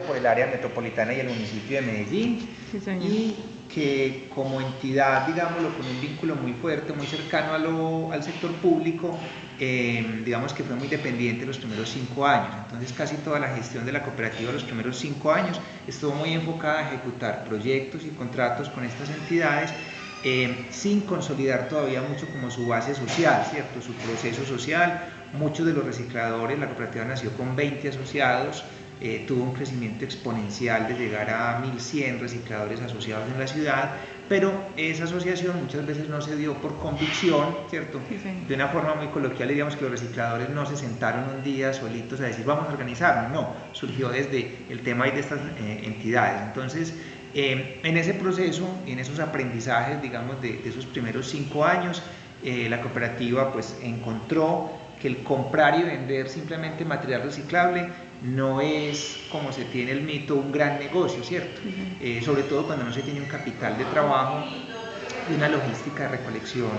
por el área metropolitana y el municipio de Medellín, Sí, señor. y que como entidad, digámoslo, con un vínculo muy fuerte, muy cercano al sector público, digamos que fue muy dependiente los primeros 5 años. Entonces casi toda la gestión de la cooperativa los primeros 5 años estuvo muy enfocada a ejecutar proyectos y contratos con estas entidades, sin consolidar todavía mucho como su base social, ¿cierto? Su proceso social. Muchos de los recicladores, la cooperativa nació con 20 asociados, tuvo un crecimiento exponencial de llegar a 1100 recicladores asociados en la ciudad, pero esa asociación muchas veces no se dio por convicción, ¿cierto? Sí, señor. De una forma muy coloquial diríamos que los recicladores no se sentaron un día solitos a decir vamos a organizarnos, no, surgió desde el tema de estas entidades. Entonces, en ese proceso, en esos aprendizajes, digamos, de esos primeros 5 años, la cooperativa pues encontró que el comprar y vender simplemente material reciclable no es, como se tiene el mito, un gran negocio, ¿cierto? Sobre todo cuando no se tiene un capital de trabajo y una logística de recolección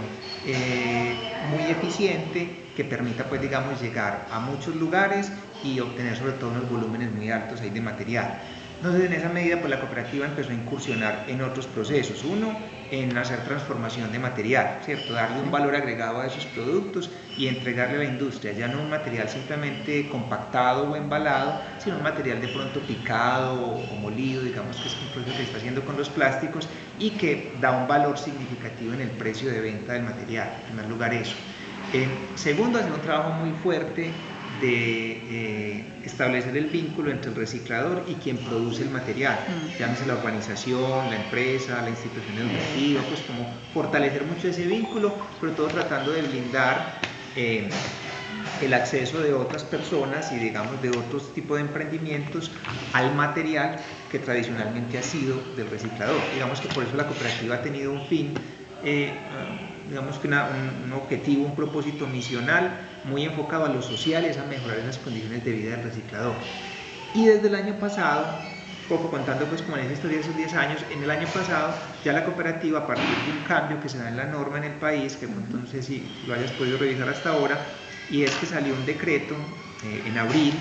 muy eficiente que permita, pues digamos, llegar a muchos lugares y obtener sobre todo unos volúmenes muy altos ahí de material. Entonces, en esa medida, pues la cooperativa empezó a incursionar en otros procesos. Uno, en hacer transformación de material, ¿cierto? Darle un valor agregado a esos productos y entregarle a la industria, ya no un material simplemente compactado o embalado, sino un material de pronto picado o molido, digamos que es un proceso que está haciendo con los plásticos y que da un valor significativo en el precio de venta del material. En primer lugar eso. Segundo, hacer un trabajo muy fuerte de establecer el vínculo entre el reciclador y quien produce el material, llámese la urbanización, la empresa, la institución educativa, pues como fortalecer mucho ese vínculo, sobre todo tratando de blindar el acceso de otras personas y digamos de otros tipos de emprendimientos al material que tradicionalmente ha sido del reciclador. Digamos que por eso la cooperativa ha tenido un fin, digamos que un objetivo, un propósito misional muy enfocado a lo social y a mejorar las condiciones de vida del reciclador. Y desde el año pasado, poco contando pues como en esa historia de esos 10 años, en el año pasado ya la cooperativa, a partir de un cambio que se da en la norma en el país, que no sé si lo hayas podido revisar hasta ahora, y es que salió un decreto en abril,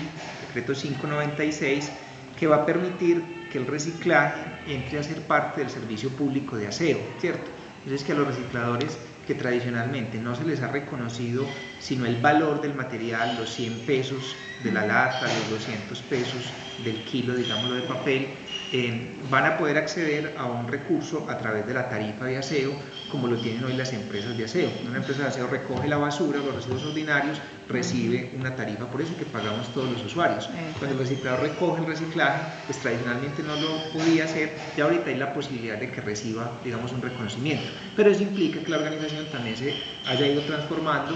decreto 596, que va a permitir que el reciclaje entre a ser parte del servicio público de aseo, ¿cierto? Entonces que a los recicladores que tradicionalmente no se les ha reconocido sino el valor del material, los 100 pesos de la lata, los 200 pesos del kilo, digámoslo, de papel, van a poder acceder a un recurso a través de la tarifa de aseo, como lo tienen hoy las empresas de aseo. Una empresa de aseo recoge la basura, los residuos ordinarios, recibe una tarifa por eso que pagamos todos los usuarios. Cuando el reciclador recoge el reciclaje, pues tradicionalmente no lo podía hacer, y ahorita hay la posibilidad de que reciba, digamos, un reconocimiento. Pero eso implica que la organización también se haya ido transformando,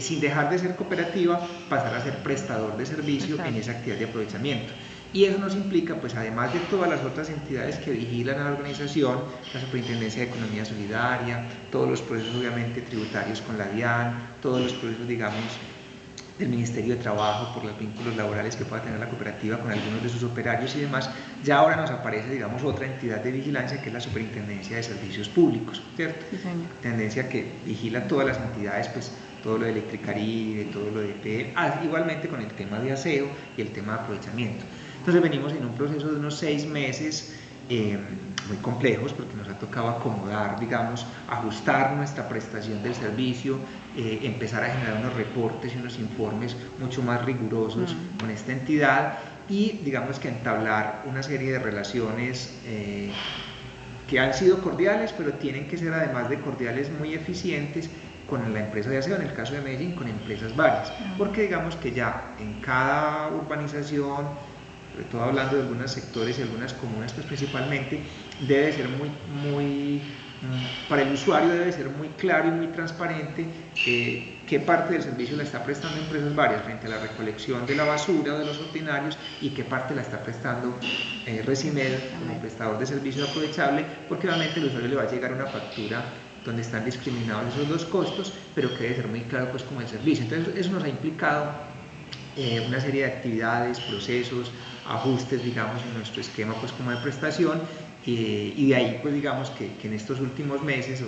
sin dejar de ser cooperativa, pasar a ser prestador de servicio en esa actividad de aprovechamiento. Y eso nos implica, pues además de todas las otras entidades que vigilan a la organización, la Superintendencia de Economía Solidaria, todos los procesos obviamente tributarios con la DIAN, todos los procesos, digamos, del Ministerio de Trabajo por los vínculos laborales que pueda tener la cooperativa con algunos de sus operarios y demás, ya ahora nos aparece, digamos, otra entidad de vigilancia que es la Superintendencia de Servicios Públicos, ¿cierto? Sí, señor. Tendencia que vigila todas las entidades, pues todo lo de Electricaribe, todo lo de EPE, igualmente con el tema de aseo y el tema de aprovechamiento. Entonces venimos en un proceso de unos 6 meses muy complejos, porque nos ha tocado acomodar, digamos, ajustar nuestra prestación del servicio, empezar a generar unos reportes y unos informes mucho más rigurosos con esta entidad y digamos que entablar una serie de relaciones que han sido cordiales, pero tienen que ser además de cordiales muy eficientes con la empresa de aseo, en el caso de Medellín, con empresas varias, porque digamos que ya en cada urbanización, sobre todo hablando de algunos sectores y algunas comunas, pues principalmente, debe ser para el usuario debe ser muy claro y muy transparente qué parte del servicio la está prestando empresas varias frente a la recolección de la basura o de los ordinarios y qué parte la está prestando Resimed como prestador de servicio aprovechable, porque obviamente al usuario le va a llegar una factura donde están discriminados esos dos costos, pero que debe ser muy claro pues como el servicio. Entonces eso nos ha implicado una serie de actividades, procesos, ajustes, digamos, en nuestro esquema pues como de prestación, y de ahí pues digamos que en estos últimos meses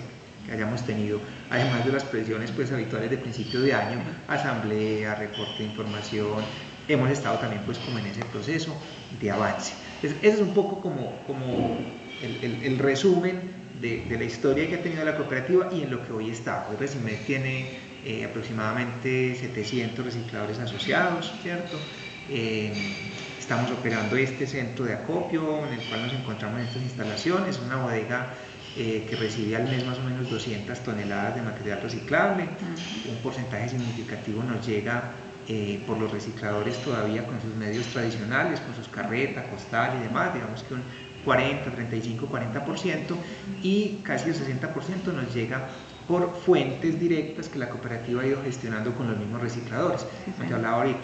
que hayamos tenido, además de las presiones pues habituales de principio de año, asamblea, reporte de información, hemos estado también pues como en ese proceso de avance. Entonces, ese es un poco como el resumen de la historia que ha tenido la cooperativa y en lo que hoy está. Hoy Resimed tiene aproximadamente 700 recicladores asociados, ¿cierto? Estamos operando este centro de acopio en el cual nos encontramos en estas instalaciones, una bodega que recibe al mes más o menos 200 toneladas de material reciclable. Un porcentaje significativo nos llega por los recicladores todavía con sus medios tradicionales, con sus carretas, costal y demás, digamos que un 40, 35, 40%, y casi el 60% nos llega por fuentes directas que la cooperativa ha ido gestionando con los mismos recicladores, como te hablaba ahorita.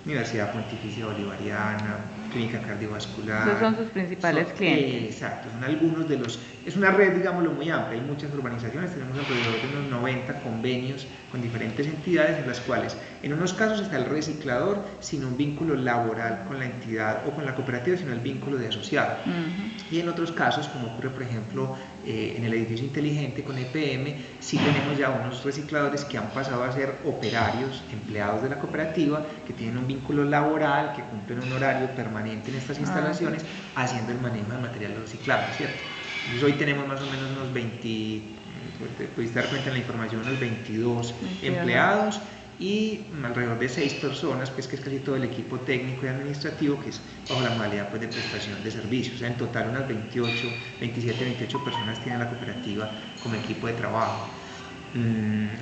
Universidad Pontificia Bolivariana, Clínica Cardiovascular. Esos son sus principales clientes. Exacto, son algunos de los, es una red, digámoslo, muy amplia, hay muchas urbanizaciones, tenemos alrededor de unos 90 convenios con diferentes entidades en las cuales, en unos casos está el reciclador sin un vínculo laboral con la entidad o con la cooperativa, sino el vínculo de asociado. Y en otros casos, como ocurre por ejemplo en el edificio inteligente con EPM, sí tenemos ya unos recicladores que han pasado a ser operarios, empleados de la cooperativa, que tienen un vínculo laboral, que cumplen un horario permanente en estas instalaciones, haciendo el manejo de material reciclable, ¿cierto? Entonces hoy tenemos más o menos unos 20, te pudiste dar cuenta en la información, unos 22 empleados y alrededor de 6 personas, pues que es casi todo el equipo técnico y administrativo, que es bajo la modalidad pues, de prestación de servicios. O sea, en total unas 27, 28 personas tiene la cooperativa como equipo de trabajo.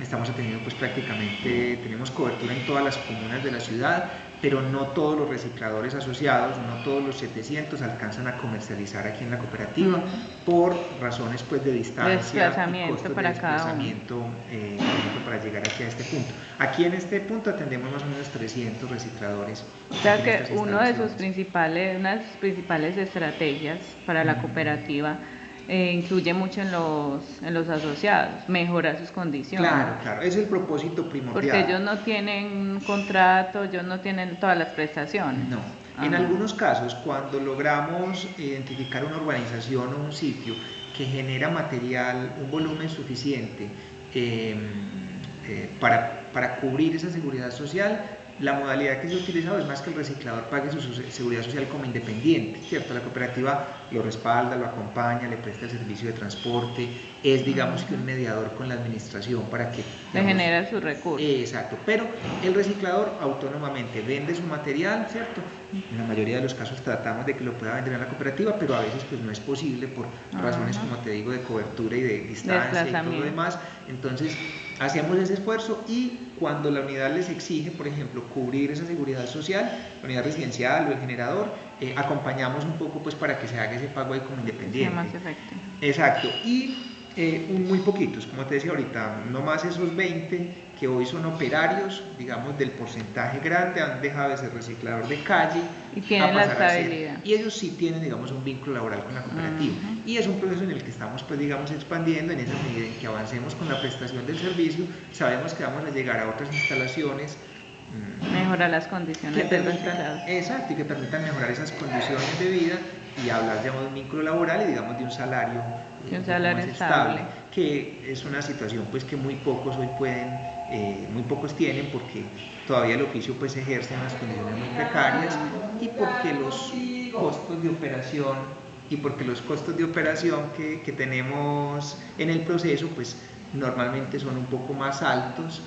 Estamos atendiendo pues prácticamente, tenemos cobertura en todas las comunas de la ciudad, pero no todos los recicladores asociados, no todos los 700 alcanzan a comercializar aquí en la cooperativa por razones pues de distancia y costos de desplazamiento para llegar aquí a este punto. Aquí en este punto atendemos más o menos 300 recicladores. O sea que una de sus principales estrategias para la cooperativa incluye mucho en los asociados, mejora sus condiciones. Claro, es el propósito primordial. Porque ellos no tienen contrato, ellos no tienen todas las prestaciones. No, en algunos casos cuando logramos identificar una urbanización o un sitio que genera material, un volumen suficiente para cubrir esa seguridad social, la modalidad que se ha utilizado es más que el reciclador pague su seguridad social como independiente, ¿cierto? La cooperativa lo respalda, lo acompaña, le presta el servicio de transporte, es digamos que un mediador con la administración para que... Le genera sus recursos. Exacto, pero el reciclador autónomamente vende su material, ¿cierto? En la mayoría de los casos tratamos de que lo pueda vender en la cooperativa, pero a veces pues no es posible por razones, como te digo, de cobertura y de distancia y todo lo demás. Entonces hacemos ese esfuerzo y cuando la unidad les exige, por ejemplo, cubrir esa seguridad social, la unidad residencial o el generador, acompañamos un poco pues para que se haga ese pago ahí como independiente. Sí, más efectivo. Exacto, y muy poquitos, como te decía ahorita, no más esos 20 que hoy son operarios, digamos del porcentaje grande, han dejado de ser reciclador de calle y tienen la estabilidad. Y ellos sí tienen, digamos, un vínculo laboral con la cooperativa. Y es un proceso en el que estamos, pues, digamos, expandiendo en esa medida en que avancemos con la prestación del servicio, sabemos que vamos a llegar a otras instalaciones. Mejorar las condiciones del reciclado. Exacto, y que permitan mejorar esas condiciones de vida y hablar, digamos, de un vínculo laboral y, digamos, de un salario, más estable, que es una situación, pues, que muy pocos hoy muy pocos tienen, porque todavía el oficio, pues, se ejerce en unas condiciones muy precarias y porque los costos de operación que tenemos en el proceso, pues, normalmente son un poco más altos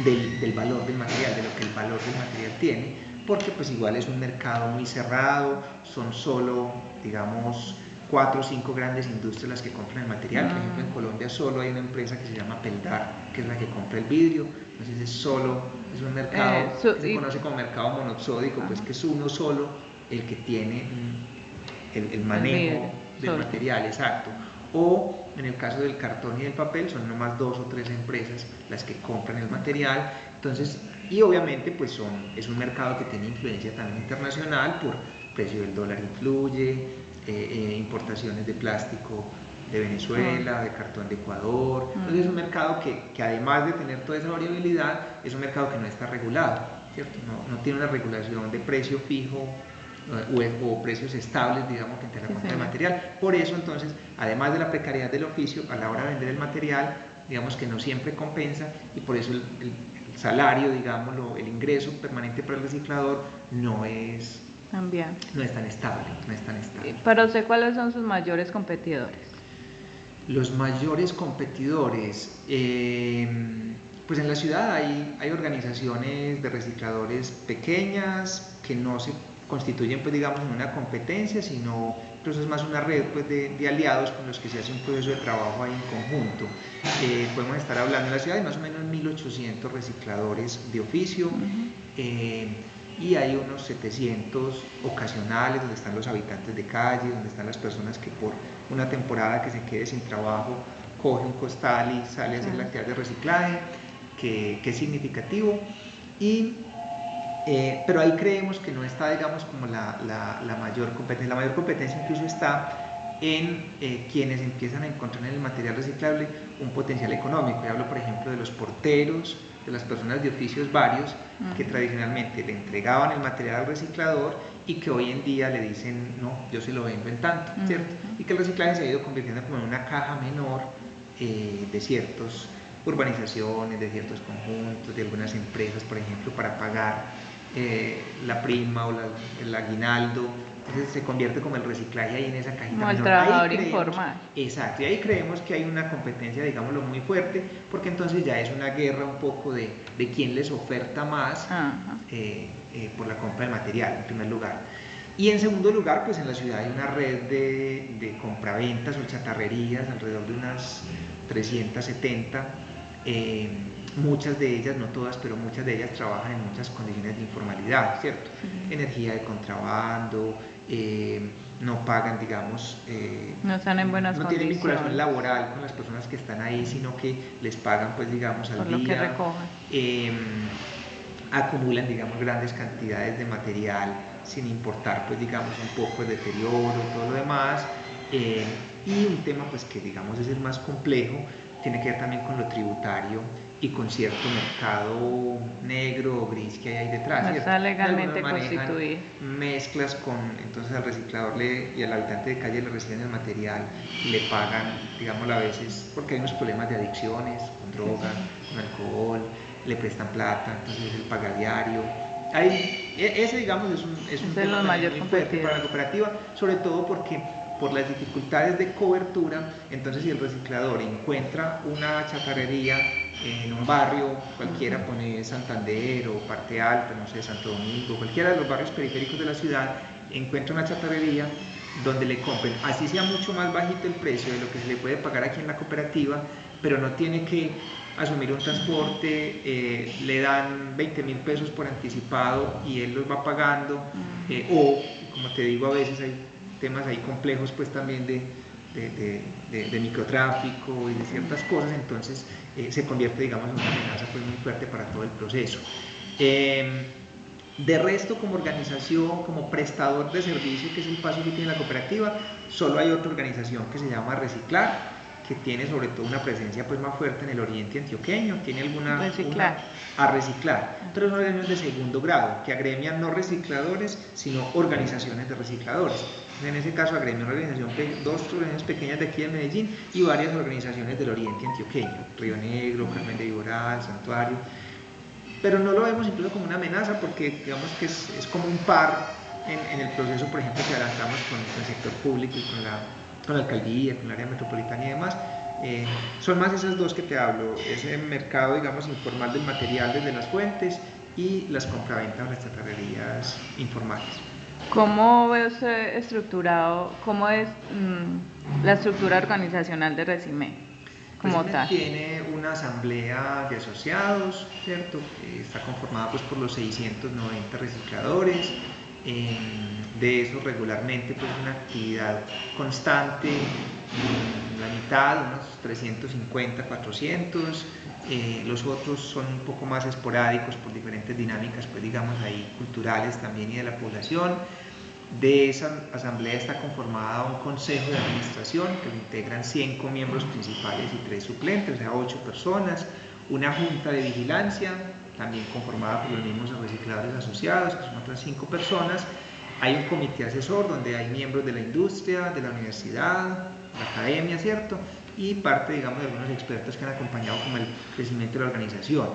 del valor del material, de lo que el valor del material tiene, porque pues igual es un mercado muy cerrado, son solo, digamos, 4 o 5 grandes industrias las que compran el material. Por ejemplo, en Colombia solo hay una empresa que se llama Peldar, que es la que compra el vidrio. Entonces es un mercado que se conoce como mercado monosódico, pues que es uno solo el que tiene el manejo del material, exacto. O en el caso del cartón y del papel son nomás 2 o 3 empresas las que compran el material. Entonces, y obviamente pues es un mercado que tiene influencia también internacional, por precio del dólar influye, importaciones de plástico de Venezuela, de cartón de Ecuador. Entonces es un mercado que además de tener toda esa variabilidad, es un mercado que no está regulado, ¿cierto? No tiene una regulación de precio fijo o precios estables, digamos, frente a la compra de material. Por eso, entonces, además de la precariedad del oficio, a la hora de vender el material, digamos que no siempre compensa, y por eso el salario, digámoslo, el ingreso permanente para el reciclador no es tan estable, Para usted, ¿cuáles son sus mayores competidores? Los mayores competidores, pues en la ciudad hay organizaciones de recicladores pequeñas que no se constituyen, pues digamos, en una competencia, sino incluso es más una red, pues, de aliados con los que se hace un proceso de trabajo ahí en conjunto. Podemos estar hablando en la ciudad de más o menos 1.800 recicladores de oficio. Y hay unos 700 ocasionales donde están los habitantes de calle, donde están las personas que por una temporada que se quede sin trabajo coge un costal y sale a hacer la actividad de reciclaje, que es significativo. Pero ahí creemos que no está, digamos, como la mayor competencia. La mayor competencia incluso está en quienes empiezan a encontrar en el material reciclable un potencial económico. Yo hablo, por ejemplo, de los porteros, de las personas de oficios varios que tradicionalmente le entregaban el material al reciclador y que hoy en día le dicen, no, yo se lo vendo en tanto, ¿cierto? Y que el reciclaje se ha ido convirtiendo como en una caja menor de ciertas urbanizaciones, de ciertos conjuntos, de algunas empresas, por ejemplo, para pagar la prima o el aguinaldo. Entonces se convierte como el reciclaje ahí en esa cajita. Como el trabajador informal. Exacto, y ahí creemos que hay una competencia, digámoslo, muy fuerte, porque entonces ya es una guerra un poco de quién les oferta más por la compra del material, en primer lugar. Y en segundo lugar, pues en la ciudad hay una red de compraventas o chatarrerías, alrededor de unas 370. Muchas de ellas, no todas, pero muchas de ellas trabajan en muchas condiciones de informalidad, ¿cierto? Energía de contrabando, no pagan, digamos, no están en buenas no tienen vinculación laboral con las personas que están ahí, sino que les pagan, pues, digamos, al día. Por lo que recojan. Acumulan, digamos, grandes cantidades de material sin importar, pues, digamos, un poco de deterioro, todo lo demás. Y un tema, pues, que, digamos, es el más complejo, tiene que ver también con lo tributario y con cierto mercado negro o gris que hay ahí detrás. No está legalmente constituido. Mezclas con, entonces al reciclador y al habitante de calle le reciben el material y le pagan, digamos, a veces, porque hay unos problemas de adicciones, con droga, con alcohol, le prestan plata, entonces el paga diario. Ese, digamos, es un tema muy fuerte para la cooperativa, sobre todo porque por las dificultades de cobertura. Entonces, si el reciclador encuentra una chatarrería en un barrio cualquiera, pone Santander o Parte Alta, no sé, Santo Domingo, cualquiera de los barrios periféricos de la ciudad, encuentra una chatarrería donde le compren, así sea mucho más bajito el precio de lo que se le puede pagar aquí en la cooperativa, pero no tiene que asumir un transporte, le dan 20.000 pesos por anticipado y él los va pagando, o, como te digo, a veces hay temas ahí complejos, pues, también de microtráfico y de ciertas cosas. Entonces se convierte, digamos, en una amenaza, pues, muy fuerte para todo el proceso. De resto, como organización, como prestador de servicio, que es el paso que tiene la cooperativa, solo hay otra organización que se llama Reciclar, que tiene sobre todo una presencia, pues, más fuerte en el oriente antioqueño, tiene a reciclar, pero es una organización de segundo grado, que agremia no recicladores, sino organizaciones de recicladores. En ese caso agremia una organización, dos organizaciones pequeñas de aquí de Medellín y varias organizaciones del oriente antioqueño, Río Negro, Carmen de Viboral, Santuario, pero no lo vemos incluso como una amenaza, porque digamos que es como un par en el proceso, por ejemplo, que adelantamos con el sector público y con la alcaldía, con el área metropolitana y demás. Son más esas dos que te hablo, ese mercado, digamos, informal del material desde las fuentes y las compraventas de las chatarrerías informales. ¿Cómo ve usted estructurado, cómo es la estructura organizacional de Recime como tal? Tiene una asamblea de asociados, ¿cierto? Está conformada, pues, por los 690 recicladores. De eso regularmente, pues, una actividad constante, la mitad, unos 350, 400, los otros son un poco más esporádicos por diferentes dinámicas, pues, digamos, ahí culturales también y de la población. De esa asamblea está conformada un consejo de administración que lo integran 100 miembros principales y 3 suplentes, o sea, 8 personas, una junta de vigilancia, también conformada por los mismos recicladores asociados, que son otras 5 personas. Hay un comité asesor donde hay miembros de la industria, de la universidad, la academia, ¿cierto? Y parte, digamos, de algunos expertos que han acompañado como el crecimiento de la organización.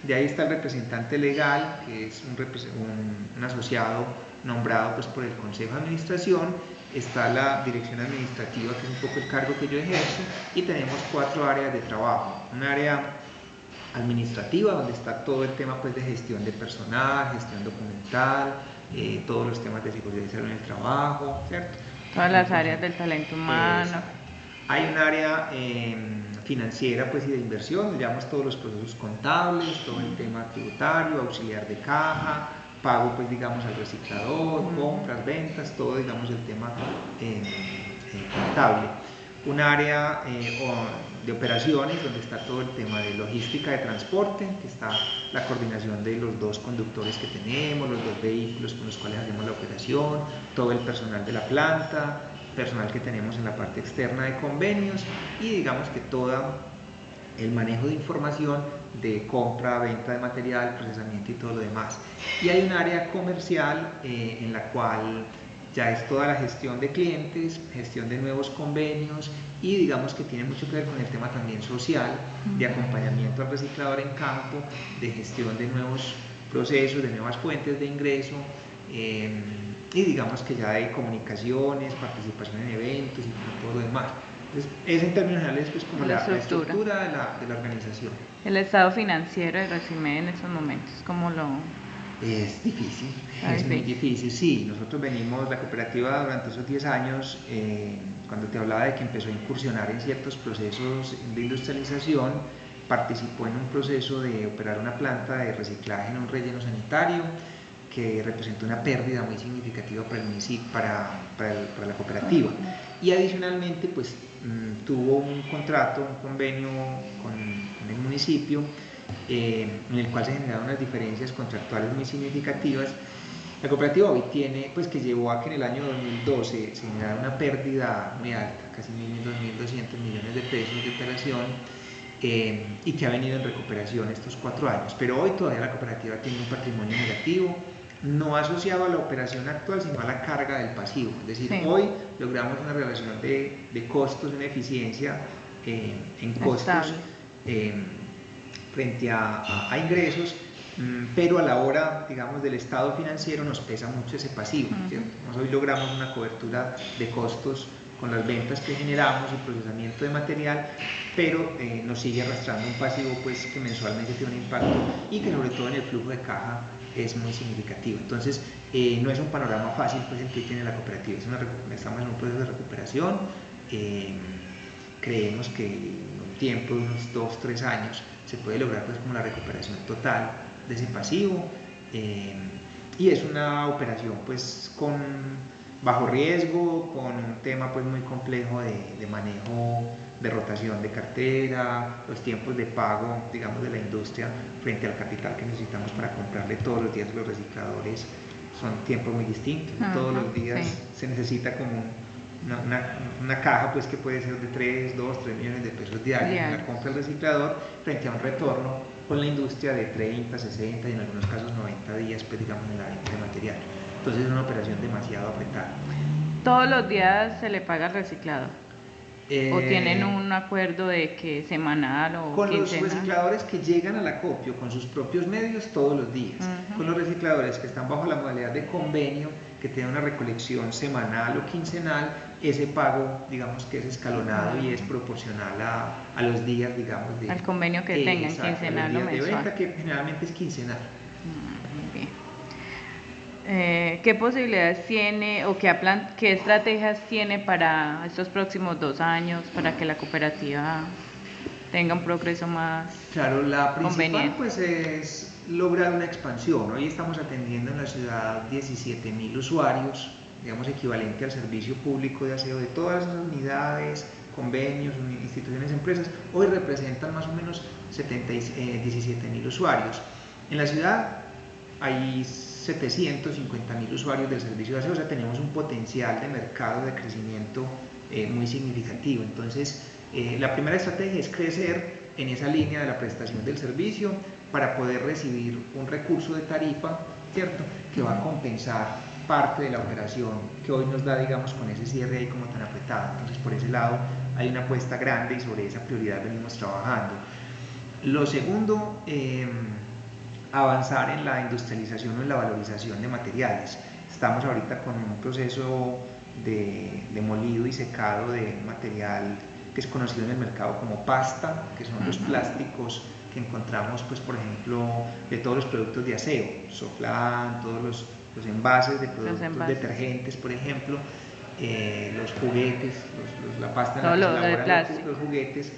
De ahí está el representante legal, que es un asociado nombrado pues, por el Consejo de Administración. Está la dirección administrativa, que es un poco el cargo que yo ejerzo, y tenemos 4 áreas de trabajo. Un área administrativa, donde está todo el tema pues, de gestión de personal, gestión documental, todos los temas de seguridad y salud en el trabajo, ¿cierto? Todas las áreas del talento humano. Hay un área financiera pues, y de inversión, donde llevamos todos los procesos contables, todo el tema tributario, auxiliar de caja, pago pues digamos al reciclador, compras, ventas, todo digamos el tema contable. Un área de operaciones, donde está todo el tema de logística de transporte, que está la coordinación de los 2 conductores que tenemos, los 2 vehículos con los cuales hacemos la operación, todo el personal de la planta, personal que tenemos en la parte externa de convenios, y digamos que todo el manejo de información de compra, venta de material, procesamiento y todo lo demás. Y hay un área comercial en la cual ya es toda la gestión de clientes, gestión de nuevos convenios, y digamos que tiene mucho que ver con el tema también social, de acompañamiento al reciclador en campo, de gestión de nuevos procesos, de nuevas fuentes de ingreso, y digamos que ya hay comunicaciones, participación en eventos y todo lo demás. Entonces, es en términos generales pues, como la estructura de la organización. El estado financiero de Resimed en estos momentos, ¿cómo lo...? Es difícil, es muy difícil, sí. Nosotros venimos, la cooperativa durante esos 10 años, cuando te hablaba de que empezó a incursionar en ciertos procesos de industrialización, participó en un proceso de operar una planta de reciclaje en un relleno sanitario, que representó una pérdida muy significativa para el municipio, para la cooperativa. Y adicionalmente, pues, tuvo un contrato, un convenio con el municipio, en el cual se generaron unas diferencias contractuales muy significativas. La cooperativa hoy tiene, pues que llevó a que en el año 2012 se generara una pérdida muy alta, casi 1.200 millones de pesos de operación, y que ha venido en recuperación estos 4 años. Pero hoy todavía la cooperativa tiene un patrimonio negativo, no asociado a la operación actual, sino a la carga del pasivo. Es decir, hoy logramos una relación de costos, una eficiencia en costos frente a ingresos, pero a la hora, digamos, del estado financiero nos pesa mucho ese pasivo, ¿cierto? Hoy logramos una cobertura de costos con las ventas que generamos, el procesamiento de material, pero nos sigue arrastrando un pasivo pues, que mensualmente tiene un impacto y que sobre todo en el flujo de caja es muy significativo. Entonces, no es un panorama fácil pues, el que tiene la cooperativa. Estamos en un proceso de recuperación. Creemos que en un tiempo de unos 2-3 años se puede lograr pues, como la recuperación total de ese pasivo. Y es una operación pues, con bajo riesgo, con un tema pues, muy complejo de manejo de rotación de cartera, los tiempos de pago, digamos, de la industria frente al capital que necesitamos para comprarle todos los días a los recicladores son tiempos muy distintos. Todos los días se necesita como una caja pues, que puede ser de 3 millones de pesos diarios, la compra del reciclador frente a un retorno con la industria de 30, 60 y en algunos casos 90 días, pues, digamos, en la venta de material. Entonces es una operación demasiado apretada. ¿Todos los días se le paga al reciclador? ¿O tienen un acuerdo de que semanal o con quincenal? Los recicladores que llegan al acopio con sus propios medios todos los días. Con los recicladores que están bajo la modalidad de convenio, que tienen una recolección semanal o quincenal, ese pago, digamos que es escalonado y es proporcional a los días, digamos, al convenio que tengan, quincenal o mensual. De venta, que generalmente es quincenal. Muy bien. ¿Qué posibilidades tiene o qué estrategias tiene para estos próximos 2 años para que la cooperativa tenga un progreso más Claro, la principal conveniente? Pues es lograr una expansión. Hoy estamos atendiendo en la ciudad 17.000 usuarios, digamos equivalente al servicio público de aseo de todas las unidades, convenios, instituciones, empresas. Hoy representan más o menos 17.000 usuarios. En la ciudad hay 750.000 usuarios del servicio de aseo, o sea, tenemos un potencial de mercado de crecimiento muy significativo. Entonces, la primera estrategia es crecer en esa línea de la prestación del servicio para poder recibir un recurso de tarifa, ¿cierto?, que va a compensar parte de la operación que hoy nos da, digamos, con ese cierre ahí como tan apretado. Entonces, por ese lado hay una apuesta grande y sobre esa prioridad venimos trabajando. Lo segundo, avanzar en la industrialización o en la valorización de materiales. Estamos ahorita con un proceso de molido y secado de material que es conocido en el mercado como pasta, que son los plásticos que encontramos, pues, por ejemplo, de todos los productos de aseo, Soflan, todos los envases de productos detergentes, por ejemplo, los juguetes, la pasta en la que se elaboran los juguetes.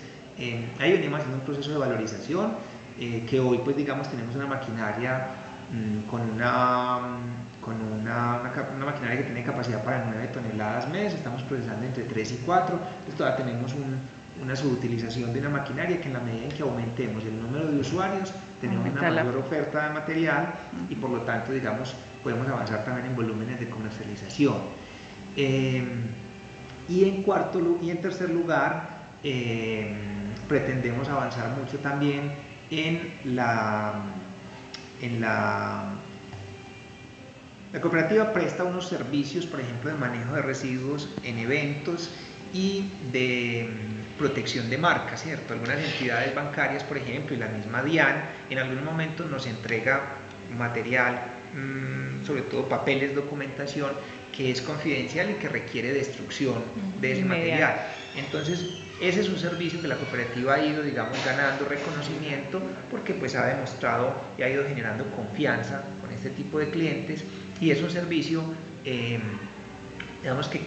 Ahí venimos haciendo un proceso de valorización, que hoy, pues, digamos, tenemos una maquinaria con una maquinaria que tiene capacidad para 9 toneladas mes, estamos procesando entre 3 y 4, entonces todavía tenemos una subutilización de una maquinaria que en la medida en que aumentemos el número de usuarios, tenemos una mayor oferta de material y por lo tanto, digamos, podemos avanzar también en volúmenes de comercialización. Y en tercer lugar, pretendemos avanzar mucho también la cooperativa presta unos servicios, por ejemplo, de manejo de residuos en eventos y de protección de marca, ¿cierto? Algunas entidades bancarias, por ejemplo, y la misma DIAN, en algún momento nos entrega material, sobre todo papeles, documentación, que es confidencial y que requiere destrucción de ese material. Entonces, ese es un servicio que la cooperativa ha ido, digamos, ganando reconocimiento porque, pues, ha demostrado y ha ido generando confianza con este tipo de clientes, y es un servicio, digamos, que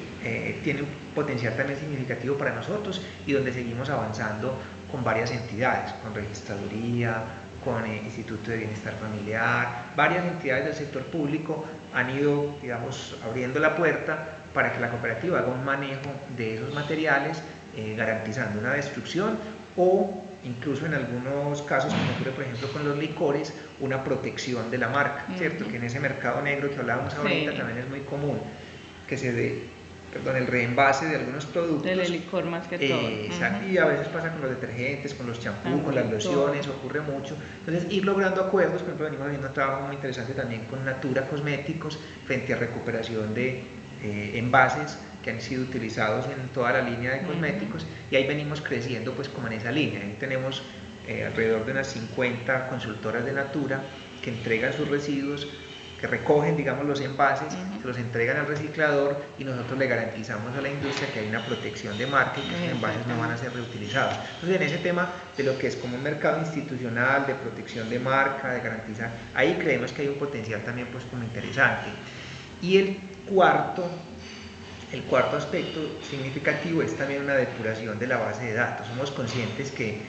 tiene un potencial también significativo para nosotros y donde seguimos avanzando con varias entidades, con registraduría, con el Instituto de Bienestar Familiar. Varias entidades del sector público han ido, digamos, abriendo la puerta para que la cooperativa haga un manejo de esos materiales, garantizando una destrucción o incluso en algunos casos, como ocurre por ejemplo con los licores, una protección de la marca, ¿cierto? Que en ese mercado negro que hablábamos ahorita también es muy común que se dé, el reenvase de algunos productos. Del licor más que todo. Exacto, y a veces pasa con los detergentes, con los champús, con las lociones, ocurre mucho. Entonces, ir logrando acuerdos, por ejemplo, venimos haciendo un trabajo muy interesante también con Natura Cosméticos frente a recuperación de envases que han sido utilizados en toda la línea de cosméticos, y ahí venimos creciendo, pues, como en esa línea. Ahí tenemos alrededor de unas 50 consultoras de Natura que entregan sus residuos, que recogen, digamos, los envases, se los entregan al reciclador y nosotros le garantizamos a la industria que hay una protección de marca y que esos envases no van a ser reutilizados. Entonces, en ese tema de lo que es como un mercado institucional, de protección de marca, de garantizar, ahí creemos que hay un potencial también, pues, como interesante. Y el cuarto aspecto significativo es también una depuración de la base de datos. Somos conscientes que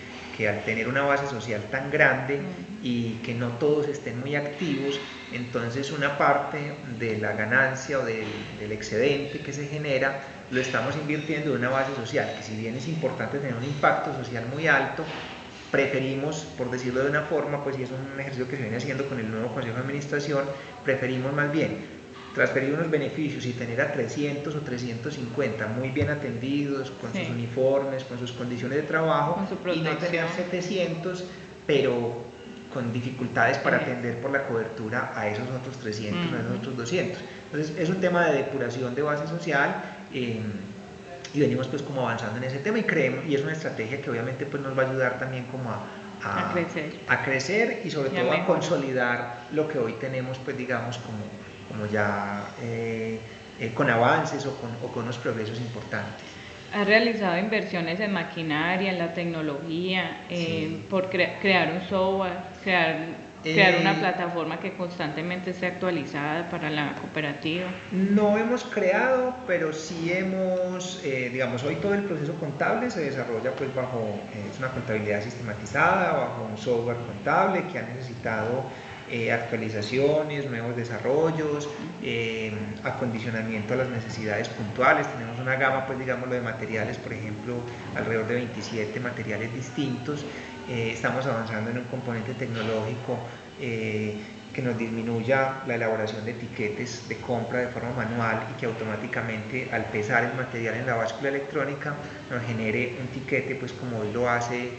al tener una base social tan grande y que no todos estén muy activos, entonces una parte de la ganancia o del excedente que se genera lo estamos invirtiendo en una base social, que si bien es importante tener un impacto social muy alto, preferimos, por decirlo de una forma, pues, y es un ejercicio que se viene haciendo con el nuevo Consejo de Administración, preferimos más bien transferir unos beneficios y tener a 300 o 350 muy bien atendidos, con sus uniformes, con sus condiciones de trabajo, y no tener 700, pero con dificultades para atender por la cobertura a esos otros 300, a esos otros 200. Entonces, es un tema de depuración de base social, y venimos, pues, como avanzando en ese tema, y creemos, y es una estrategia que obviamente, pues, nos va a ayudar también como a crecer y sobre todo a consolidar lo que hoy tenemos, pues, digamos, como ya con avances o con unos progresos importantes. ¿Has realizado inversiones en maquinaria, en la tecnología, por crear un software, crear una plataforma que constantemente esté actualizada para la cooperativa? No hemos creado, pero sí hemos, digamos, hoy todo el proceso contable se desarrolla, pues, es una contabilidad sistematizada, bajo un software contable que ha necesitado actualizaciones, nuevos desarrollos, acondicionamiento a las necesidades puntuales. Tenemos una gama, pues, digamos, de materiales, por ejemplo, alrededor de 27 materiales distintos. Estamos avanzando en un componente tecnológico que nos disminuya la elaboración de etiquetes de compra de forma manual y que automáticamente, al pesar el material en la báscula electrónica, nos genere un tiquete, pues, como hoy lo hace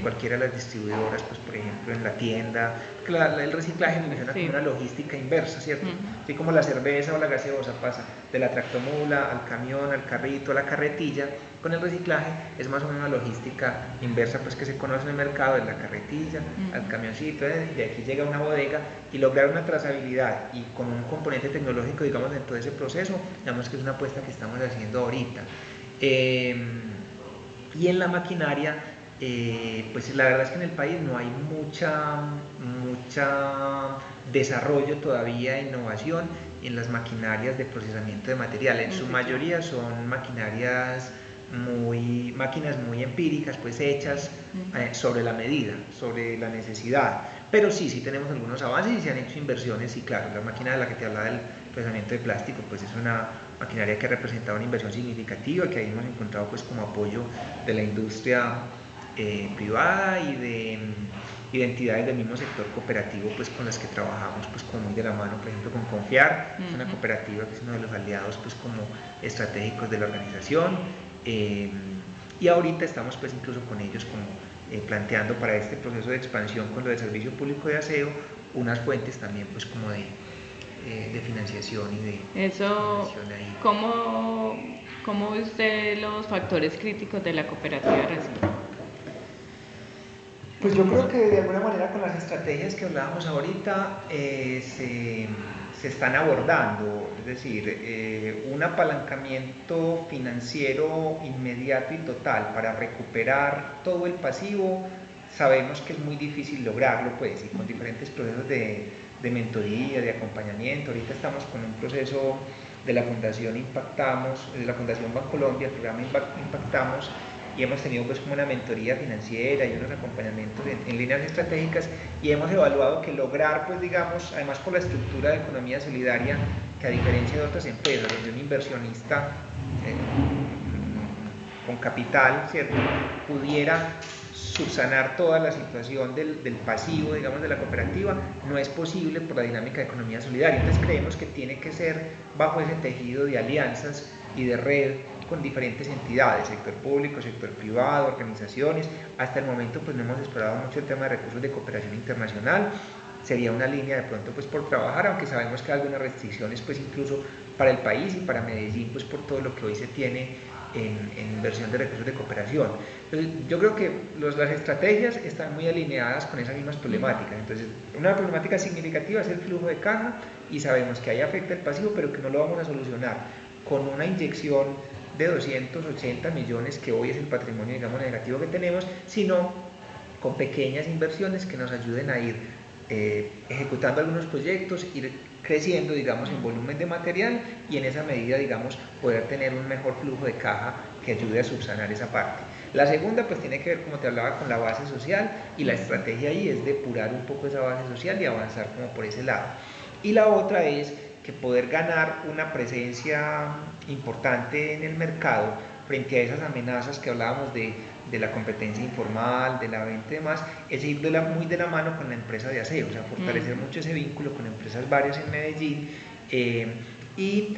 cualquiera de las distribuidoras, pues, por ejemplo, en la tienda. El reciclaje funciona como una logística inversa, ¿cierto? Así como la cerveza o la gaseosa pasa de la tractomula al camión, al carrito, a la carretilla, Con el reciclaje es más o menos una logística inversa, pues que se conoce en el mercado, es la carretilla, al camioncito, de aquí llega a una bodega, y lograr una trazabilidad y con un componente tecnológico, digamos, dentro de ese proceso, digamos que es una apuesta que estamos haciendo ahorita. Y en la maquinaria, pues la verdad es que en el país no hay mucha desarrollo todavía, innovación en las maquinarias de procesamiento de material. En su mayoría son máquinas muy empíricas, pues hechas sobre la medida, sobre la necesidad. Pero sí tenemos algunos avances y se han hecho inversiones, y claro, la máquina de la que te hablaba del procesamiento de plástico, pues es una maquinaria que ha representado una inversión significativa, que ahí hemos encontrado pues como apoyo de la industria privada y de entidades del mismo sector cooperativo, pues con las que trabajamos pues como muy de la mano, por ejemplo con Confiar, es una cooperativa que es uno de los aliados pues como estratégicos de la organización, y ahorita estamos pues incluso con ellos como planteando para este proceso de expansión con lo del servicio público de aseo unas fuentes también pues como de financiación y de eso. ¿Cómo ve usted los factores críticos de la cooperativa de reciclaje? Pues yo creo que de alguna manera con las estrategias que hablábamos ahorita se están abordando, es decir, un apalancamiento financiero inmediato y total para recuperar todo el pasivo, sabemos que es muy difícil lograrlo, pues, y con diferentes procesos de mentoría, de acompañamiento. Ahorita estamos con un proceso de la Fundación Impactamos, de la Fundación Bancolombia, el programa Impactamos, y hemos tenido pues como una mentoría financiera y unos acompañamientos en líneas estratégicas, y hemos evaluado que lograr pues digamos, además por la estructura de economía solidaria, que a diferencia de otras empresas donde un inversionista con capital, ¿cierto?, pudiera subsanar toda la situación del pasivo, digamos, de la cooperativa, no es posible por la dinámica de economía solidaria. Entonces creemos que tiene que ser bajo ese tejido de alianzas y de red con diferentes entidades, sector público, sector privado, organizaciones. Hasta el momento pues no hemos explorado mucho el tema de recursos de cooperación internacional, sería una línea de pronto pues por trabajar, aunque sabemos que hay algunas restricciones pues incluso para el país y para Medellín pues por todo lo que hoy se tiene en inversión de recursos de cooperación. Entonces, yo creo que las estrategias están muy alineadas con esas mismas problemáticas. Entonces, una problemática significativa es el flujo de caja, y sabemos que ahí afecta el pasivo, pero que no lo vamos a solucionar con una inyección de 280 millones, que hoy es el patrimonio, digamos, negativo que tenemos, sino con pequeñas inversiones que nos ayuden a ir ejecutando algunos proyectos, ir creciendo, digamos, en volumen de material, y en esa medida, digamos, poder tener un mejor flujo de caja que ayude a subsanar esa parte. La segunda, pues tiene que ver, como te hablaba, con la base social, y la estrategia ahí es depurar un poco esa base social y avanzar como por ese lado. Y la otra es que poder ganar una presencia importante en el mercado frente a esas amenazas que hablábamos de la competencia informal, de la venta y demás, es ir muy de la mano con la empresa de aseo, o sea, fortalecer mucho ese vínculo con empresas varias en Medellín, y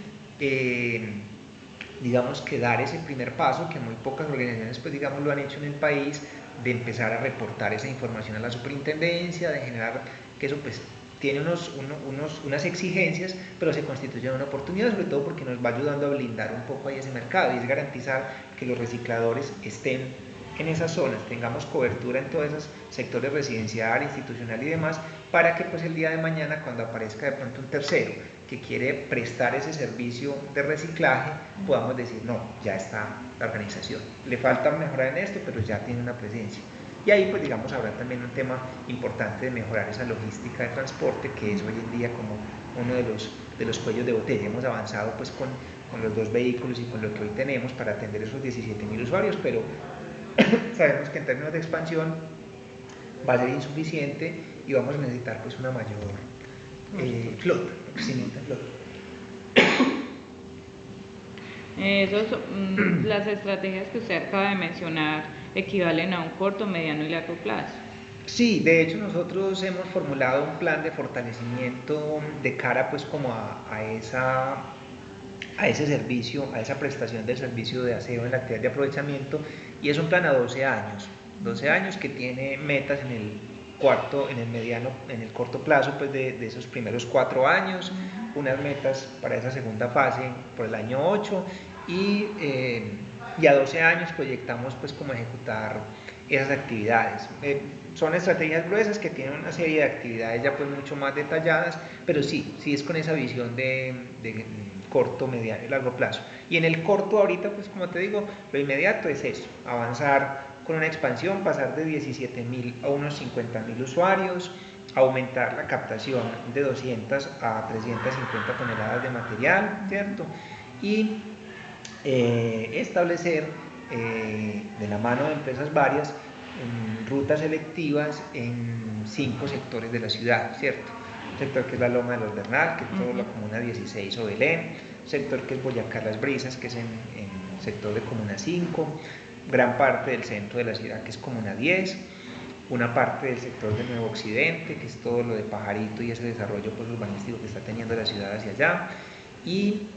digamos que dar ese primer paso, que muy pocas organizaciones pues digamos lo han hecho en el país, de empezar a reportar esa información a la superintendencia, de generar que eso pues tiene unas exigencias, pero se constituye una oportunidad, sobre todo porque nos va ayudando a blindar un poco ahí ese mercado, y es garantizar que los recicladores estén en esas zonas, tengamos cobertura en todos esos sectores residencial, institucional y demás, para que pues el día de mañana, cuando aparezca de pronto un tercero que quiere prestar ese servicio de reciclaje, podamos decir, no, ya está la organización, le falta mejorar en esto, pero ya tiene una presencia. Y ahí pues digamos habrá también un tema importante de mejorar esa logística de transporte, que es hoy en día como uno de los cuellos de botella. Hemos avanzado pues con los 2 vehículos y con lo que hoy tenemos para atender esos 17.000 usuarios, pero sabemos que en términos de expansión va a ser insuficiente y vamos a necesitar pues una mayor flota, crecimiento en flota. Las estrategias que usted acaba de mencionar equivalen a un corto, mediano y largo plazo. Sí, de hecho nosotros hemos formulado un plan de fortalecimiento de cara pues como a ese servicio, a esa prestación del servicio de aseo en la actividad de aprovechamiento, y es un plan a 12 años que tiene metas en el corto plazo pues de esos primeros 4 años, unas metas para esa segunda fase por el año 8 y a 12 años proyectamos pues como ejecutar esas actividades. Son estrategias gruesas que tienen una serie de actividades ya pues mucho más detalladas, pero sí es con esa visión de corto, mediano y largo plazo. Y en el corto ahorita, pues como te digo, lo inmediato es eso, avanzar con una expansión, pasar de 17.000 a unos 50.000 usuarios, aumentar la captación de 200 a 350 toneladas de material, ¿cierto? Y establecer de la mano de empresas varias rutas selectivas en 5 sectores de la ciudad, ¿cierto? Un sector que es la Loma de los Bernal, que es toda la Comuna 16 o Belén, un sector que es Boyacá Las Brisas, que es en el sector de Comuna 5, gran parte del centro de la ciudad, que es Comuna 10, una parte del sector del Nuevo Occidente, que es todo lo de Pajarito y ese desarrollo pues, urbanístico que está teniendo la ciudad hacia allá, y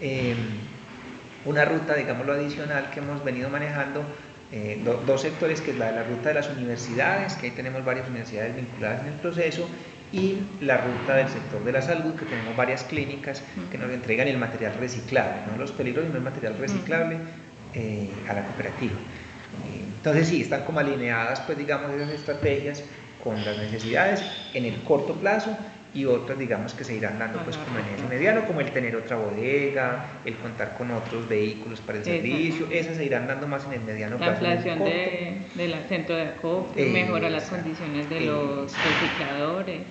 una ruta, digámoslo, adicional que hemos venido manejando, dos sectores, que es la de la ruta de las universidades, que ahí tenemos varias universidades vinculadas en el proceso, y la ruta del sector de la salud, que tenemos varias clínicas que nos entregan el material reciclable, no los peligros, sino el material reciclable a la cooperativa. Entonces sí, están como alineadas pues digamos esas estrategias con las necesidades en el corto plazo y otras digamos que se irán dando pues como en ese mediano, como el tener otra bodega, el contar con otros vehículos para el servicio, esas se irán dando más en el mediano plazo. La ampliación del centro de acopio, mejora las condiciones de los recicladores.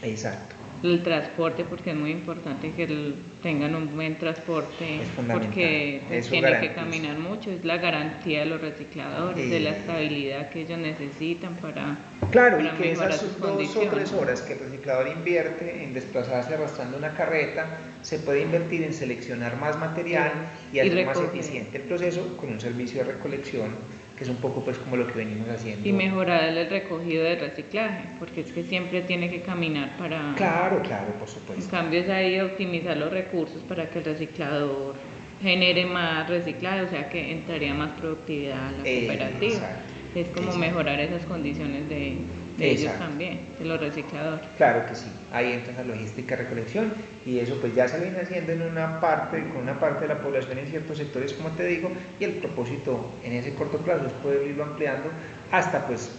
Exacto. El transporte, porque es muy importante que tengan un buen transporte, porque tienen que caminar mucho, es la garantía de los recicladores, de la estabilidad que ellos necesitan para claro, y que esas 2 o 3 horas que el reciclador invierte en desplazarse arrastrando una carreta, se puede invertir en seleccionar más material y hacer más eficiente el proceso con un servicio de recolección, que es un poco pues como lo que venimos haciendo. Y mejorar el recogido de reciclaje, porque es que siempre tiene que caminar para... Claro, por supuesto. En cambio es ahí optimizar los recursos para que el reciclador genere más reciclaje, o sea que entraría más productividad a la cooperativa. Exacto. Es como mejorar esas condiciones de ellos también, de los recicladores. Claro que sí, ahí entra la logística, recolección, y eso pues ya se viene haciendo en una parte, con una parte de la población en ciertos sectores, como te digo, y el propósito en ese corto plazo es poder irlo ampliando hasta pues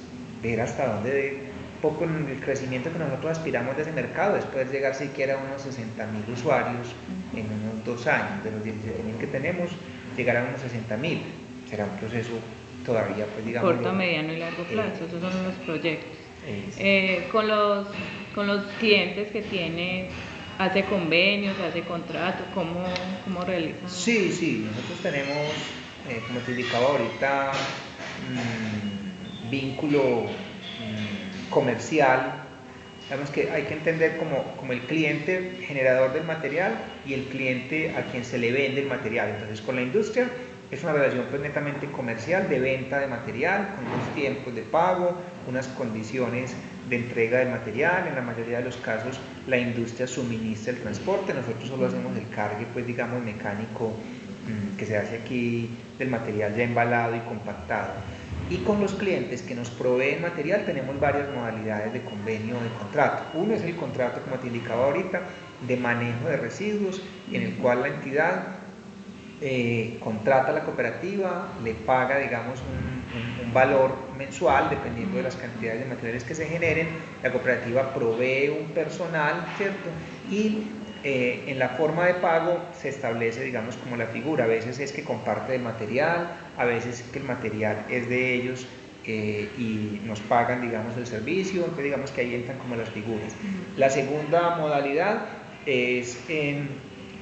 ver hasta dónde poco en el crecimiento que nosotros aspiramos de ese mercado, es poder llegar siquiera a unos 60.000 usuarios en unos 2 años, de los 17.000 que tenemos, llegar a unos 60.000, será un proceso todavía pues digamos corto, mediano y largo plazo, esos son los proyectos. Con los clientes que tiene, hace convenios, hace contratos, ¿cómo realiza? Sí, nosotros tenemos, como te indicaba ahorita, vínculo comercial. Sabemos que hay que entender como el cliente generador del material y el cliente a quien se le vende el material. Entonces con la industria es una relación pues netamente comercial de venta de material, con unos tiempos de pago, unas condiciones de entrega del material. En la mayoría de los casos la industria suministra el transporte, nosotros solo hacemos el cargue pues digamos mecánico que se hace aquí del material ya embalado y compactado. Y con los clientes que nos proveen material tenemos varias modalidades de convenio o de contrato. Uno es el contrato, como te indicaba ahorita, de manejo de residuos, en el cual la entidad contrata a la cooperativa, le paga digamos un valor mensual dependiendo de las cantidades de materiales que se generen, la cooperativa provee un personal, ¿cierto? Y en la forma de pago se establece digamos como la figura, a veces es que comparte el material, a veces que el material es de ellos y nos pagan digamos el servicio, entonces digamos que ahí entran como las figuras. La segunda modalidad es en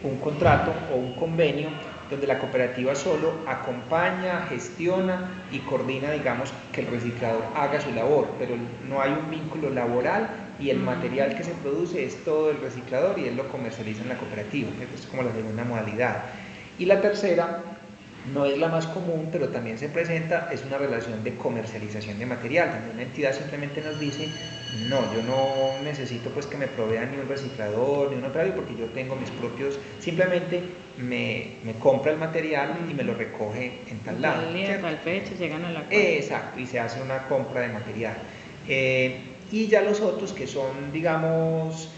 un contrato o un convenio donde la cooperativa solo acompaña, gestiona y coordina, digamos, que el reciclador haga su labor, pero no hay un vínculo laboral y el material que se produce es todo del reciclador y él lo comercializa en la cooperativa. Esta es como la segunda modalidad. Y la tercera, no es la más común, pero también se presenta, es una relación de comercialización de material, donde una entidad simplemente nos dice, no, yo no necesito pues que me provean ni un reciclador, ni un operario, porque yo tengo mis propios, simplemente me compra el material y me lo recoge en tal lado. Tal día, tal fecha, llegan a la cuenta. Exacto, y se hace una compra de material. Y ya los otros que son, digamos,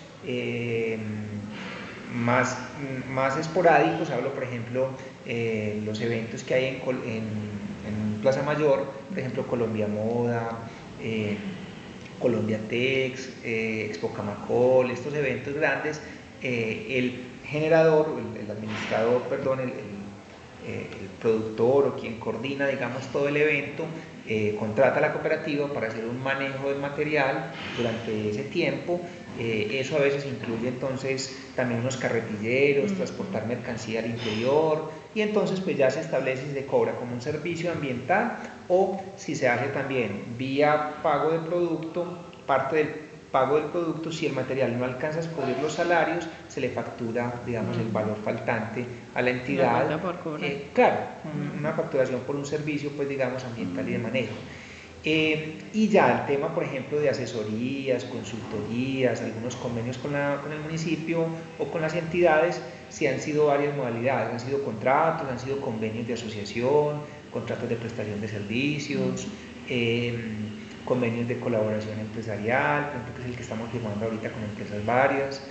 más esporádicos, hablo por ejemplo los eventos que hay en Plaza Mayor, por ejemplo Colombia Moda, Colombia Tex, Expo Camacol, estos eventos grandes, el generador, el administrador, perdón, el productor o quien coordina, digamos, todo el evento, contrata a la cooperativa para hacer un manejo del material durante ese tiempo. Eso a veces incluye entonces también unos carretilleros, transportar mercancía al interior, y entonces pues ya se establece si se cobra como un servicio ambiental o si se hace también vía pago de producto, parte del pago del producto. Si el material no alcanza a cubrir los salarios, se le factura, digamos, el valor faltante a la entidad. Claro, una facturación por un servicio, pues digamos, ambiental y de manejo. Y ya el tema, por ejemplo, de asesorías, consultorías, algunos convenios con el municipio o con las entidades, sí han sido varias modalidades, han sido contratos, han sido convenios de asociación, contratos de prestación de servicios, convenios de colaboración empresarial, por ejemplo, que es el que estamos firmando ahorita con empresas varias,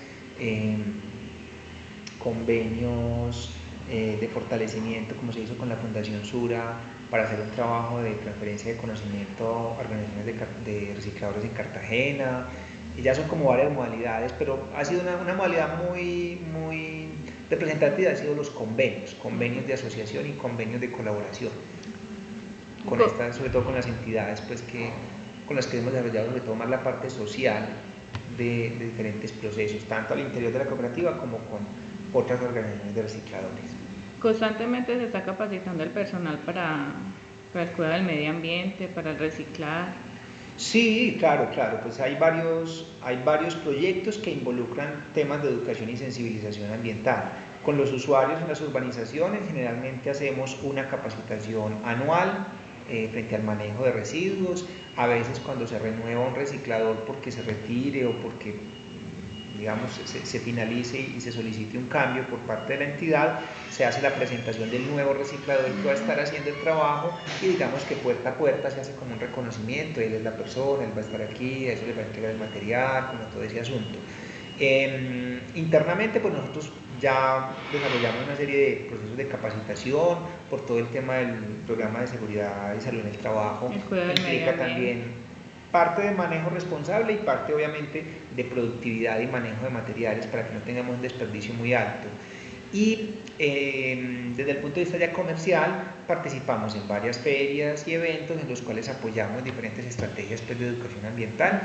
convenios de fortalecimiento, como se hizo con la Fundación Sura, para hacer un trabajo de transferencia de conocimiento a organizaciones de recicladores en Cartagena. Y ya son como varias modalidades, pero ha sido una modalidad muy representativa, han sido los convenios de asociación y convenios de colaboración, sobre todo con las entidades pues, con las que hemos desarrollado sobre todo más la parte social de diferentes procesos, tanto al interior de la cooperativa como con otras organizaciones de recicladores. Constantemente se está capacitando el personal para el cuidado del medio ambiente, para el reciclar. Sí, claro, pues hay varios proyectos que involucran temas de educación y sensibilización ambiental. Con los usuarios en las urbanizaciones generalmente hacemos una capacitación anual frente al manejo de residuos. A veces cuando se renueva un reciclador porque se retire o porque digamos, se finalice y se solicite un cambio por parte de la entidad, se hace la presentación del nuevo reciclador que va a estar haciendo el trabajo y digamos que puerta a puerta se hace como un reconocimiento, él es la persona, él va a estar aquí, a eso le va a entregar el material, como todo ese asunto. Internamente pues nosotros ya desarrollamos una serie de procesos de capacitación por todo el tema del programa de seguridad y salud en el trabajo, implica también parte de manejo responsable y parte obviamente de productividad y manejo de materiales para que no tengamos un desperdicio muy alto. Y desde el punto de vista ya comercial participamos en varias ferias y eventos en los cuales apoyamos diferentes estrategias pues, de educación ambiental,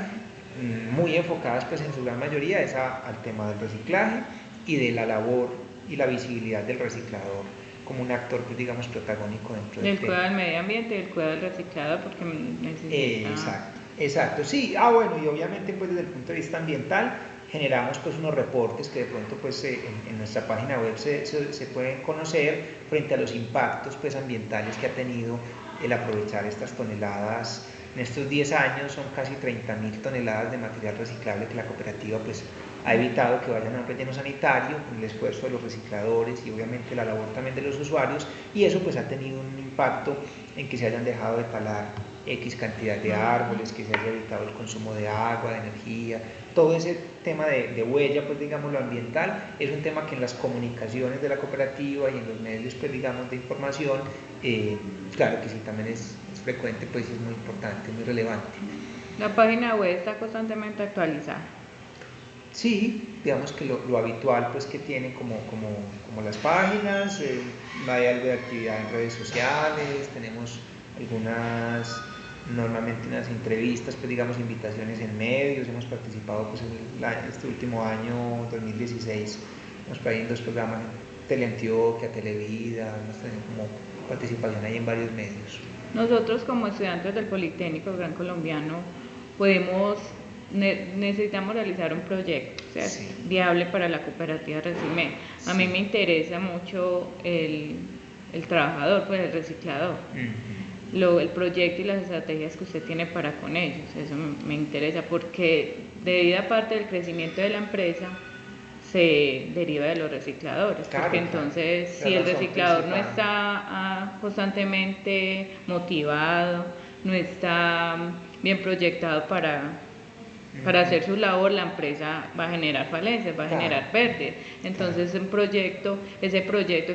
muy enfocadas pues en su gran mayoría al tema del reciclaje y de la labor y la visibilidad del reciclador como un actor, pues, digamos, protagónico dentro del cuidado del medio ambiente y el cuidado del reciclador, porque necesita... Exacto, sí, bueno, y obviamente pues desde el punto de vista ambiental generamos pues unos reportes que de pronto pues en nuestra página web se pueden conocer frente a los impactos pues ambientales que ha tenido el aprovechar estas toneladas. En estos 10 años son casi 30.000 toneladas de material reciclable que la cooperativa pues ha evitado que vayan a un relleno sanitario con el esfuerzo de los recicladores y obviamente la labor también de los usuarios, y eso pues ha tenido un impacto en que se hayan dejado de talar X cantidad de árboles, que se haya evitado el consumo de agua, de energía. Todo ese tema de huella, pues digamos lo ambiental, es un tema que en las comunicaciones de la cooperativa y en los medios, pues digamos de información, claro que sí, también es frecuente, pues es muy importante, muy relevante. ¿La página web está constantemente actualizada? Sí, digamos que lo habitual pues que tiene como las páginas, hay algo de actividad en redes sociales, tenemos normalmente unas entrevistas, pues digamos invitaciones en medios, hemos participado pues este último año, 2016, en 2 programas, Teleantioquia, Televida, hemos tenido como participación ahí en varios medios. Nosotros como estudiantes del Politécnico Gran Colombiano necesitamos realizar un proyecto, o sea, sí, viable para la cooperativa Recime. A mí me interesa mucho el trabajador, pues el reciclador. El proyecto y las estrategias que usted tiene para con ellos, eso me interesa porque debida parte del crecimiento de la empresa se deriva de los recicladores, claro, porque entonces si el reciclador no está constantemente motivado, no está bien proyectado para Para hacer su labor, la empresa va a generar falencias, va a generar pérdidas. Entonces, ese proyecto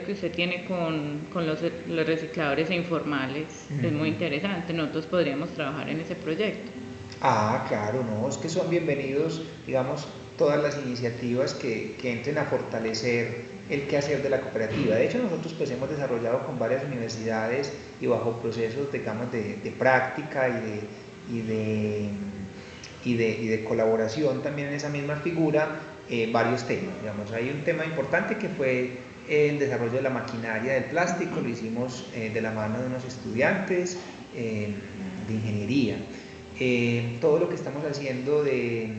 que usted tiene con los recicladores informales es muy interesante. Nosotros podríamos trabajar en ese proyecto. Ah, claro, no, es que son bienvenidos, digamos, todas las iniciativas que entren a fortalecer el quehacer de la cooperativa. De hecho, nosotros pues hemos desarrollado con varias universidades y bajo procesos, digamos, de práctica y de colaboración también en esa misma figura, varios temas. Digamos, hay un tema importante que fue el desarrollo de la maquinaria del plástico, lo hicimos de la mano de unos estudiantes de ingeniería. Todo lo que estamos haciendo de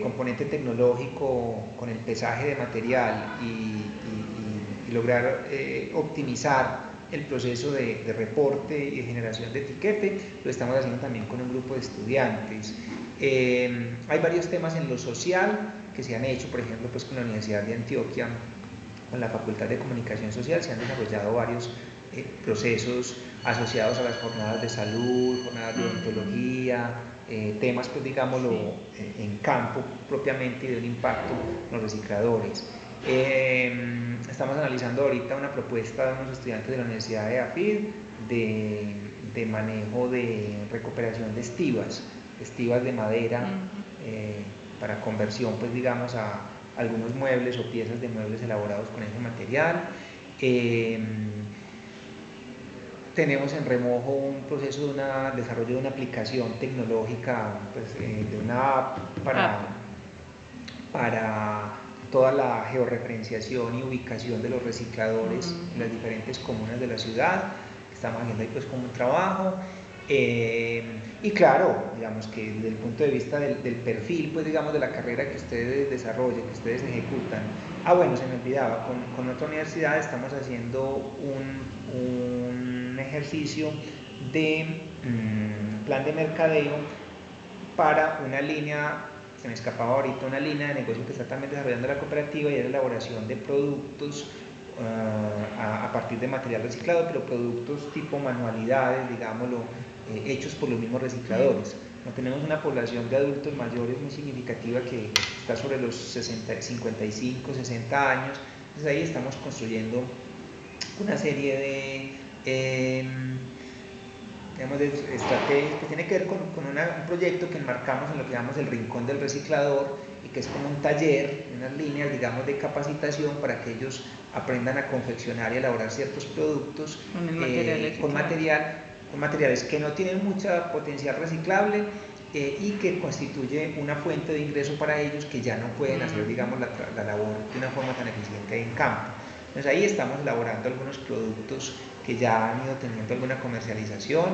componente tecnológico con el pesaje de material y lograr optimizar el proceso de reporte y de generación de etiquete, lo estamos haciendo también con un grupo de estudiantes. Hay varios temas en lo social que se han hecho, por ejemplo, pues con la Universidad de Antioquia, con la Facultad de Comunicación Social, se han desarrollado varios procesos asociados a las jornadas de salud, jornadas de odontología, temas, pues digámoslo, en campo propiamente y de un impacto en los recicladores. Estamos analizando ahorita una propuesta de unos estudiantes de la Universidad de AFID de manejo de recuperación de estivas de madera para conversión, pues digamos, a algunos muebles o piezas de muebles elaborados con ese material. Tenemos en remojo un proceso de desarrollo de una aplicación tecnológica, pues, de una app para toda la georreferenciación y ubicación de los recicladores en las diferentes comunas de la ciudad. Estamos haciendo ahí pues como un trabajo. Y claro, digamos que desde el punto de vista del perfil, pues digamos, de la carrera que ustedes desarrollan, que ustedes ejecutan. Bueno, se me olvidaba, con otra universidad estamos haciendo un ejercicio de plan de mercadeo para una línea, se me escapaba ahorita, una línea de negocio que está también desarrollando la cooperativa, y es la elaboración de productos a partir de material reciclado, pero productos tipo manualidades, digámoslo, hechos por los mismos recicladores. No tenemos una población de adultos mayores muy significativa que está sobre los 55, 60 años, entonces ahí estamos construyendo una serie de estrategias que tiene que ver con un proyecto que enmarcamos en lo que llamamos el Rincón del Reciclador, y que es como un taller, unas líneas, digamos, de capacitación para que ellos aprendan a confeccionar y elaborar ciertos productos con materiales que no tienen mucha potencial reciclable y que constituye una fuente de ingreso para ellos que ya no pueden hacer, digamos, la labor de una forma tan eficiente en campo. Entonces ahí estamos elaborando algunos productos que ya han ido teniendo alguna comercialización,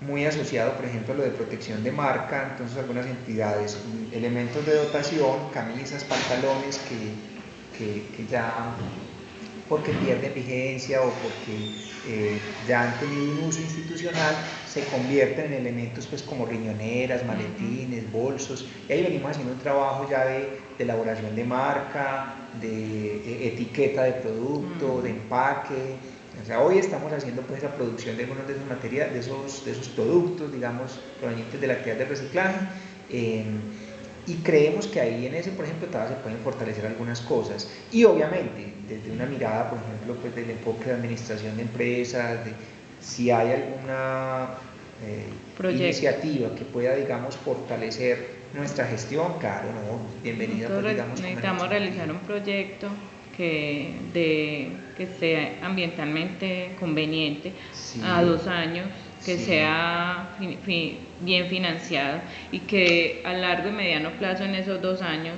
muy asociado, por ejemplo, a lo de protección de marca. Entonces algunas entidades, elementos de dotación, camisas, pantalones que ya, porque pierden vigencia o porque ya han tenido un uso institucional, se convierten en elementos pues como riñoneras, maletines, bolsos, y ahí venimos haciendo un trabajo ya de elaboración de marca, de etiqueta de producto, de empaque. O sea, hoy estamos haciendo pues la producción de algunos de esos materiales, de esos productos, digamos, provenientes de la actividad de reciclaje, y creemos que ahí en ese, por ejemplo, se pueden fortalecer algunas cosas. Y obviamente, desde una mirada, por ejemplo, pues del enfoque de administración de empresas, de si hay alguna iniciativa que pueda, digamos, fortalecer nuestra gestión, claro, no, bienvenida. Nosotros pues, digamos, necesitamos realizar un proyecto que sea ambientalmente conveniente, sí, a 2 años, que sí, sea bien financiado y que a largo y mediano plazo en esos 2 años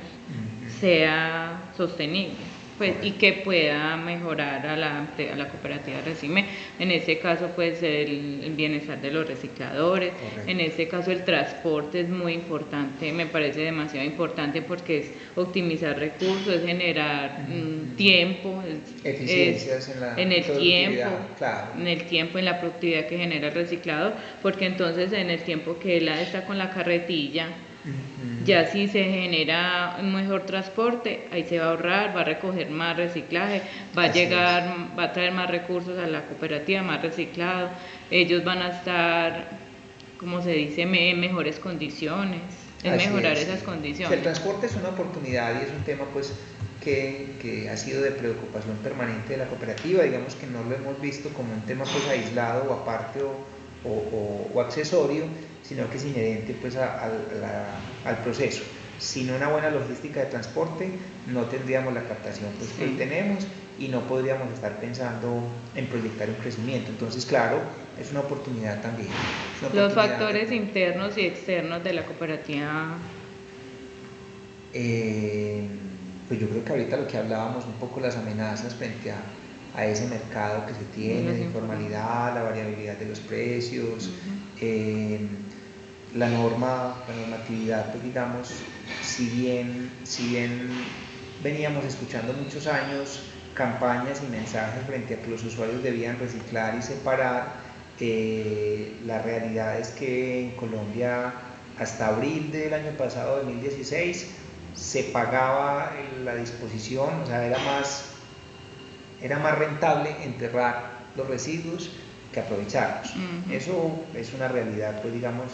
sea sostenible, pues, y que pueda mejorar a la cooperativa Recime. En este caso, pues, el bienestar de los recicladores. Correcto. En este caso, el transporte es muy importante, me parece demasiado importante, porque es optimizar recursos, es generar tiempo, eficiencias en el tiempo, claro, en el tiempo, en la productividad que genera el reciclador, porque entonces en el tiempo que él está con la carretilla, ya si se genera un mejor transporte, ahí se va a ahorrar, va a recoger más reciclaje, va a traer más recursos a la cooperativa, más reciclado. Ellos van a estar como se dice, mejores condiciones, es Así mejorar es. esas Sí, condiciones. el transporte es una oportunidad y es un tema pues que ha sido de preocupación permanente de la cooperativa. Digamos que no lo hemos visto como un tema pues aislado o aparte o accesorio, sino que es inherente pues al proceso. Sin una buena logística de transporte no tendríamos la captación pues, que hoy tenemos y no podríamos estar pensando en proyectar un crecimiento. Entonces, claro, es una oportunidad también. Los factores internos y externos de la cooperativa. Pues yo creo que ahorita lo que hablábamos un poco, las amenazas frente a ese mercado que se tiene, de informalidad, la variabilidad de los precios, la normatividad, pues digamos, si bien veníamos escuchando muchos años campañas y mensajes frente a que los usuarios debían reciclar y separar, la realidad es que en Colombia hasta abril del año pasado, 2016, se pagaba la disposición, o sea, era más rentable enterrar los residuos que aprovecharlos. Eso es una realidad, pues digamos,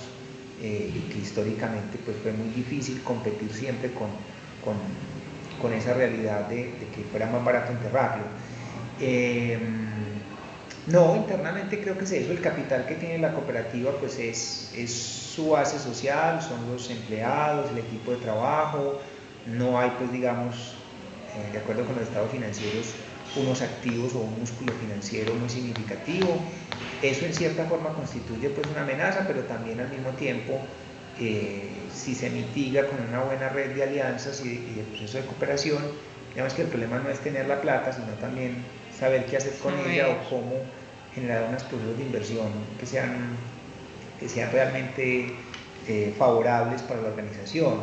que históricamente pues, fue muy difícil competir siempre con esa realidad de que fuera más barato enterrarlo. No, internamente creo que es eso, el capital que tiene la cooperativa pues es su base social, son los empleados, el equipo de trabajo, no hay pues digamos, de acuerdo con los estados financieros, unos activos o un músculo financiero muy significativo. Eso en cierta forma constituye pues una amenaza, pero también al mismo tiempo, si se mitiga con una buena red de alianzas y de proceso de cooperación, digamos que el problema no es tener la plata, sino también saber qué hacer con ella o cómo generar unos procesos de inversión que sean realmente favorables para la organización.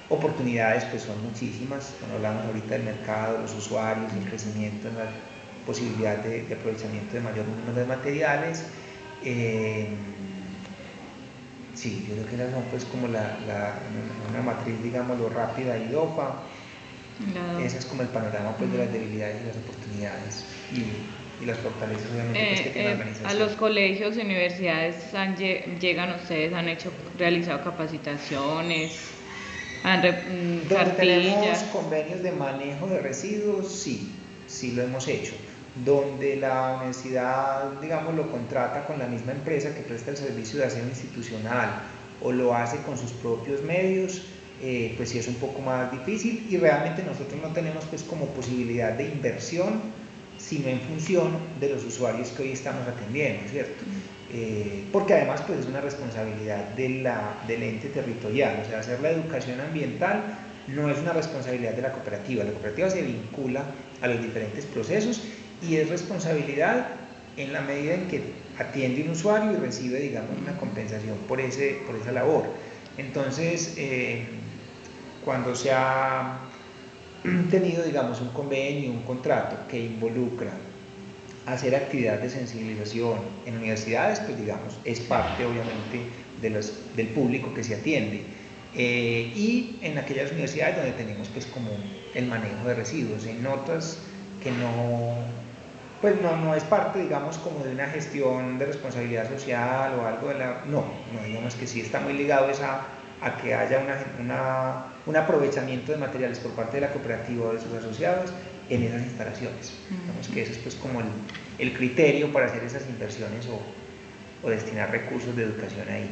Oportunidades pues son muchísimas, cuando hablamos ahorita del mercado, los usuarios, el crecimiento, la posibilidad de aprovechamiento de mayor número de materiales. Sí, yo creo que esas son pues como una matriz, digámoslo, rápida y DOFA. Ese es como el panorama pues, de las debilidades y las oportunidades y las fortalezas obviamente pues, que tiene la organización. A los colegios y universidades llegan ustedes, han realizado capacitaciones, donde tenemos convenios de manejo de residuos, sí lo hemos hecho. Donde la universidad, digamos, lo contrata con la misma empresa que presta el servicio de aseo institucional o lo hace con sus propios medios, pues sí es un poco más difícil y realmente nosotros no tenemos pues como posibilidad de inversión, sino en función de los usuarios que hoy estamos atendiendo, ¿cierto? Porque además pues es una responsabilidad del ente territorial, o sea, hacer la educación ambiental no es una responsabilidad de la cooperativa se vincula a los diferentes procesos y es responsabilidad en la medida en que atiende un usuario y recibe, digamos, una compensación por esa labor. Entonces, cuando se ha tenido, digamos, un convenio, un contrato que involucra hacer actividades de sensibilización en universidades, pues digamos, es parte obviamente del público que se atiende. Y en aquellas universidades donde tenemos pues como el manejo de residuos, en otras que pues no es parte, digamos, como de una gestión de responsabilidad social o algo no, digamos que sí está muy ligado a que haya un aprovechamiento de materiales por parte de la cooperativa o de sus asociados en esas instalaciones. Digamos que eso es pues como el criterio para hacer esas inversiones o destinar recursos de educación ahí.